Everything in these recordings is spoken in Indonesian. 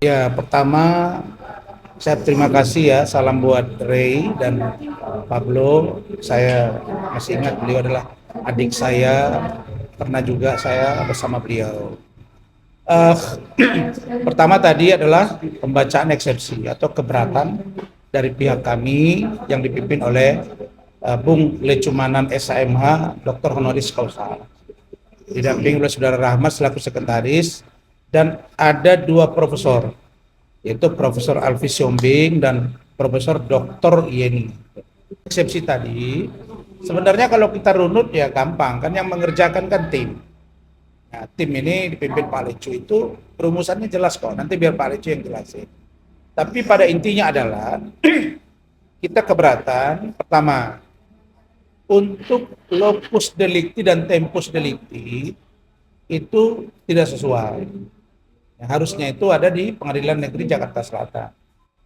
Ya, pertama saya terima kasih ya, salam buat Ray dan Pablo. Saya masih ingat beliau adalah adik saya, pernah juga saya bersama beliau. Eh, Pertama tadi adalah pembacaan eksepsi atau keberatan dari pihak kami yang dipimpin oleh Bung Lecumanan SHMH, Dr. Honoris Causa, didampingi oleh Saudara Rahmat selaku sekretaris, dan ada dua profesor, yaitu Profesor Alfi Siombing dan Profesor Dr. Yeni. Eksepsi tadi, sebenarnya kalau kita runut ya gampang, kan yang mengerjakan kan tim. Nah, tim ini dipimpin Pak Lecu, itu rumusannya jelas kok, nanti biar Pak Lecu yang jelasin. Tapi pada intinya adalah, kita keberatan, pertama, untuk locus delicti dan tempus delicti itu tidak sesuai. Yang harusnya itu ada di Pengadilan Negeri Jakarta Selatan.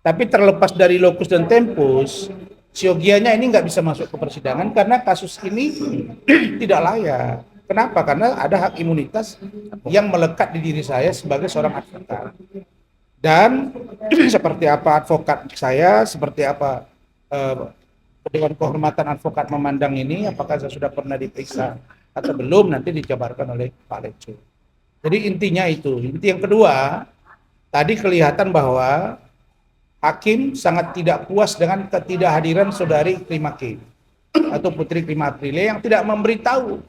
Tapi terlepas dari locus dan tempus, siogianya ini nggak bisa masuk ke persidangan karena kasus ini tidak layak. Kenapa? Karena ada hak imunitas yang melekat di diri saya sebagai seorang advokat. Dan seperti apa advokat saya, seperti apa Dewan Kehormatan Advokat memandang ini, apakah saya sudah pernah diperiksa atau belum, nanti dijabarkan oleh Pak Lecu. Jadi intinya itu. Inti yang kedua, tadi kelihatan bahwa hakim sangat tidak puas dengan ketidakhadiran saudari Klimakin atau Putri Klimaprile yang tidak memberitahu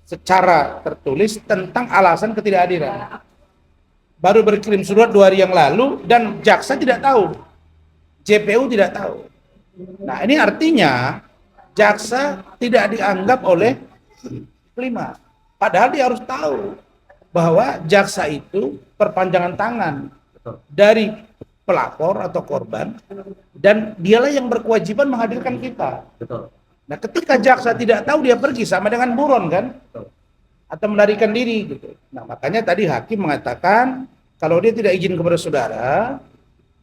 secara tertulis tentang alasan ketidakhadiran. Baru berkirim surat 2 hari yang lalu dan jaksa tidak tahu, JPU tidak tahu. Nah, ini artinya jaksa tidak dianggap oleh Klima. Padahal dia harus tahu bahwa jaksa itu perpanjangan tangan dari pelapor atau korban, dan dialah yang berkewajiban menghadirkan kita. Nah, ketika jaksa tidak tahu, dia pergi sama dengan buron kan, atau melarikan diri gitu. Nah, makanya tadi hakim mengatakan kalau dia tidak izin kepada saudara,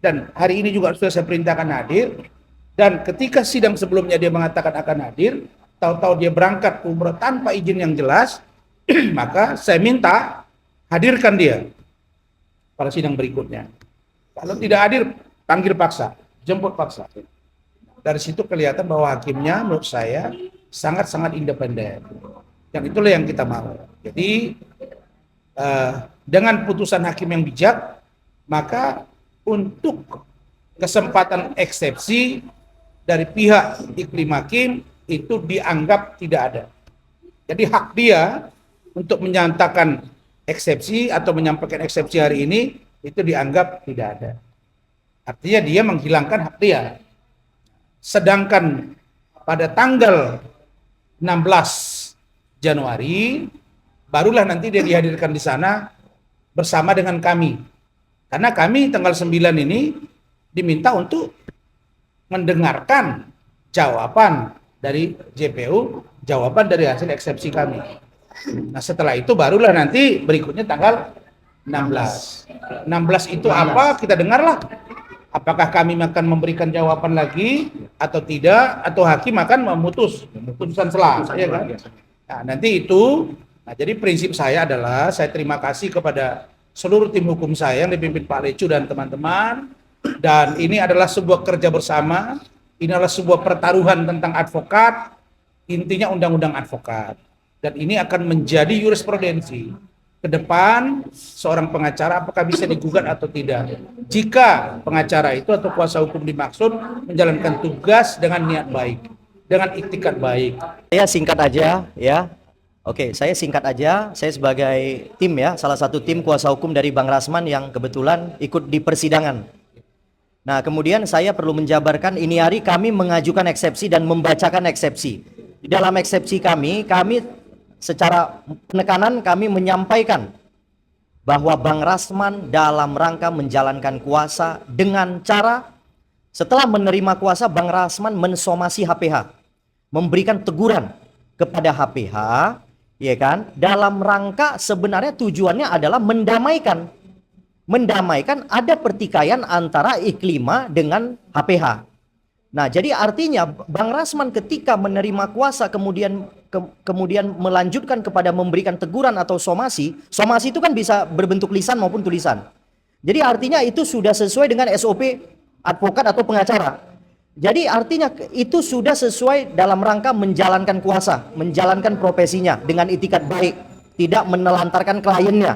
dan hari ini juga sudah saya perintahkan hadir, dan ketika sidang sebelumnya dia mengatakan akan hadir, tahu-tahu dia berangkat umroh tanpa izin yang jelas, maka saya minta hadirkan dia pada sidang berikutnya. Kalau tidak hadir, panggil paksa, jemput paksa. Dari situ kelihatan bahwa hakimnya menurut saya sangat-sangat independen. Dan itulah yang kita mau. Jadi dengan putusan hakim yang bijak, maka untuk kesempatan eksepsi dari pihak Iklim Hakim itu dianggap tidak ada. Jadi hak dia untuk menyatakan eksepsi atau menyampaikan eksepsi hari ini itu dianggap tidak ada. Artinya dia menghilangkan hak dia. Sedangkan pada tanggal 16 Januari barulah nanti dia dihadirkan di sana bersama dengan kami. Karena kami tanggal 9 ini diminta untuk mendengarkan jawaban dari JPU, jawaban dari hasil eksepsi kami. Nah, setelah itu barulah nanti berikutnya tanggal 16. 16 itu apa? Kita dengarlah. Apakah kami akan memberikan jawaban lagi atau tidak, atau hakim akan memutus putusan selah, ya kan? Nah, nanti itu. Nah, jadi prinsip saya adalah saya terima kasih kepada seluruh tim hukum saya yang dipimpin Pak Lecu dan teman-teman. Dan ini adalah sebuah kerja bersama, ini adalah sebuah pertaruhan tentang advokat, intinya undang-undang advokat. Dan ini akan menjadi jurisprudensi ke depan seorang pengacara apakah bisa digugat atau tidak. Jika pengacara itu atau kuasa hukum dimaksud menjalankan tugas dengan niat baik, dengan iktikat baik. Saya singkat aja ya. Oke, saya singkat aja. Saya sebagai tim ya, salah satu tim kuasa hukum dari Bang Rasman yang kebetulan ikut di persidangan. Nah, kemudian saya perlu menjabarkan ini hari kami mengajukan eksepsi dan membacakan eksepsi. Di dalam eksepsi kami secara penekanan kami menyampaikan bahwa Bang Rasman dalam rangka menjalankan kuasa dengan cara setelah menerima kuasa, Bang Rasman mensomasi HPH, memberikan teguran kepada HPH, ya kan, dalam rangka sebenarnya tujuannya adalah mendamaikan ada pertikaian antara Iklima dengan HPH. Nah, jadi artinya Bang Rasman ketika menerima kuasa kemudian melanjutkan kepada memberikan teguran atau somasi itu kan bisa berbentuk lisan maupun tulisan. Jadi artinya itu sudah sesuai dengan SOP advokat atau pengacara. Jadi artinya itu sudah sesuai dalam rangka menjalankan kuasa, menjalankan profesinya dengan itikat baik, tidak menelantarkan kliennya.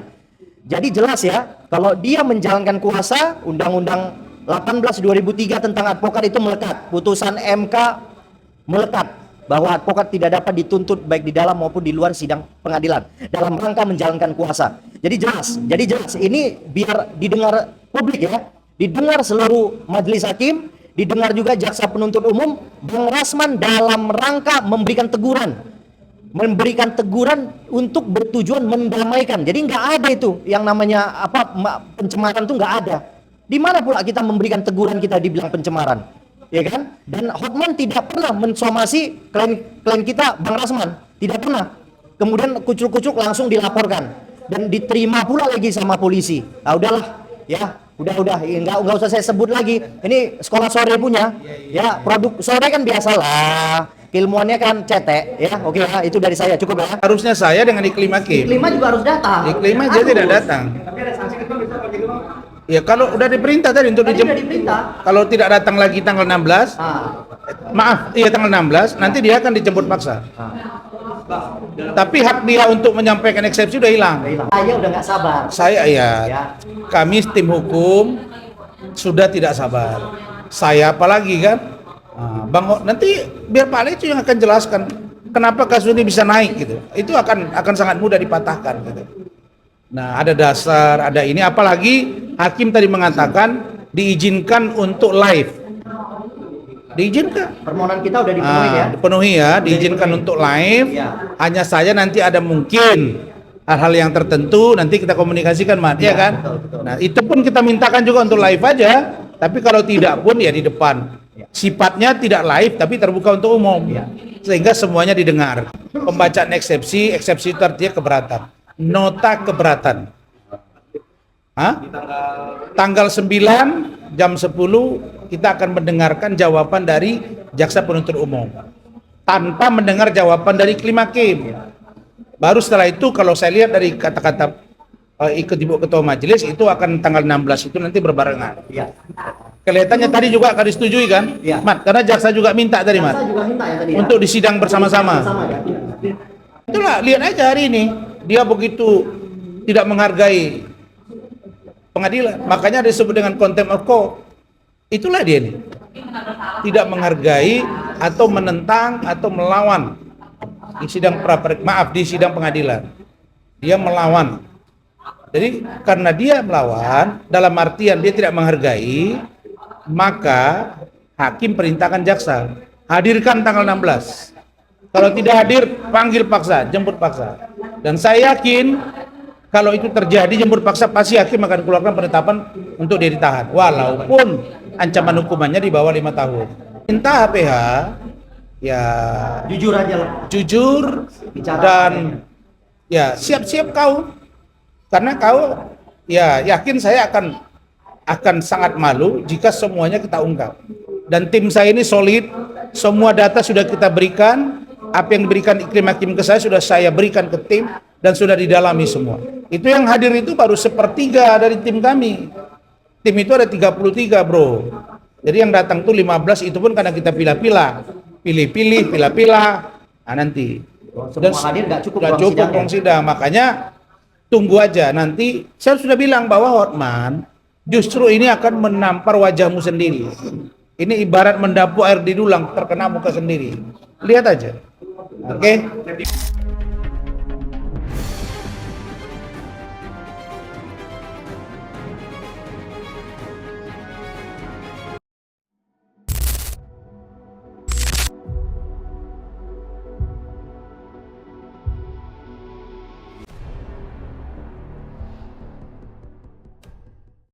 Jadi jelas ya, kalau dia menjalankan kuasa, Undang-Undang 18 2003 tentang advokat itu melekat, putusan MK melekat bahwa advokat tidak dapat dituntut baik di dalam maupun di luar sidang pengadilan dalam rangka menjalankan kuasa. Jadi jelas ini biar didengar publik ya, didengar seluruh majelis hakim, didengar juga jaksa penuntut umum. Bang Rasman dalam rangka memberikan teguran untuk bertujuan mendamaikan. Jadi nggak ada itu yang namanya pencemaran tuh nggak ada. Di mana pula kita memberikan teguran kita dibilang pencemaran, ya kan? Dan Hotman tidak pernah mensomasi klien kita Bang Rasman, tidak pernah. Kemudian kucuk-kucuk langsung dilaporkan dan diterima pula lagi sama polisi. Ah udahlah, ya udah nggak usah saya sebut lagi. Ini sekolah sore punya, ya produk sore kan biasalah. Ilmuannya kan cetek, ya oke ya, itu dari saya cukup ya. Harusnya saya dengan iklim hakim. Iklim juga harus datang. Iklim aja tidak datang. Ya kalau udah diperintah tadi untuk dijemput. Kalau tidak datang lagi tanggal 16, tanggal 16, nanti dia akan dijemput paksa. Tapi hak dia untuk menyampaikan eksepsi udah hilang. Saya udah nggak sabar. Kami tim hukum sudah tidak sabar. Saya apalagi kan, Bang, nanti biar Pak Ale itu yang akan jelaskan kenapa kasus ini bisa naik gitu. Itu akan sangat mudah dipatahkan gitu. Nah, ada dasar, ada ini, apalagi hakim tadi mengatakan diizinkan untuk live. Diizinkan. Permohonan kita udah dipenuhi ya. Dipenuhi ya, diizinkan untuk live. Ya. Hanya saja nanti ada mungkin hal-hal yang tertentu nanti kita komunikasikan, Mat, ya kan? Betul. Nah, itu pun kita mintakan juga untuk live aja. Tapi kalau tidak pun ya di depan. Sifatnya tidak live tapi terbuka untuk umum. Sehingga semuanya didengar. Pembacaan eksepsi itu artinya keberatan. Nota keberatan. Tanggal 9 jam 10 kita akan mendengarkan jawaban dari jaksa penuntut umum tanpa mendengar jawaban dari iklim hakim. Baru setelah itu kalau saya lihat dari kata-kata ikut ibu ketua majelis itu akan tanggal 16 itu nanti berbarengan. Kelihatannya tadi juga akan disetujui kan, Mat? Karena jaksa juga minta tadi, Mat, untuk disidang bersama-sama. Itulah, lihat aja hari ini dia begitu tidak menghargai pengadilan, makanya disebut dengan contempt of court. Itulah dia nih, tidak menghargai atau menentang atau melawan di sidang di sidang pengadilan. Dia melawan. Jadi karena dia melawan dalam artian dia tidak menghargai, maka hakim perintahkan jaksa hadirkan tanggal 16. Kalau tidak hadir, panggil paksa, jemput paksa. Dan saya yakin kalau itu terjadi jemput paksa, pasti hakim akan keluarkan penetapan untuk dia ditahan, walaupun ancaman hukumannya di bawah 5 tahun. Minta HPH ya jujur aja lah. Jujur dan ya siap-siap kau. Karena kau ya yakin saya akan sangat malu jika semuanya kita ungkap. Dan tim saya ini solid, semua data sudah kita berikan. Apa yang diberikan iklim hakim ke saya sudah saya berikan ke tim dan sudah didalami semua. Itu yang hadir itu baru sepertiga dari tim kami. Tim itu ada 33, bro. Jadi yang datang tuh 15, itu pun karena kita pilah-pilah. Pilih-pilah. Nah nanti. Dan hadir nggak cukup ruang sidang. Makanya tunggu aja. Nanti saya sudah bilang bahwa Hotman justru ini akan menampar wajahmu sendiri. Ini ibarat mendapu air di dulang, terkena muka sendiri. Lihat aja. Oke?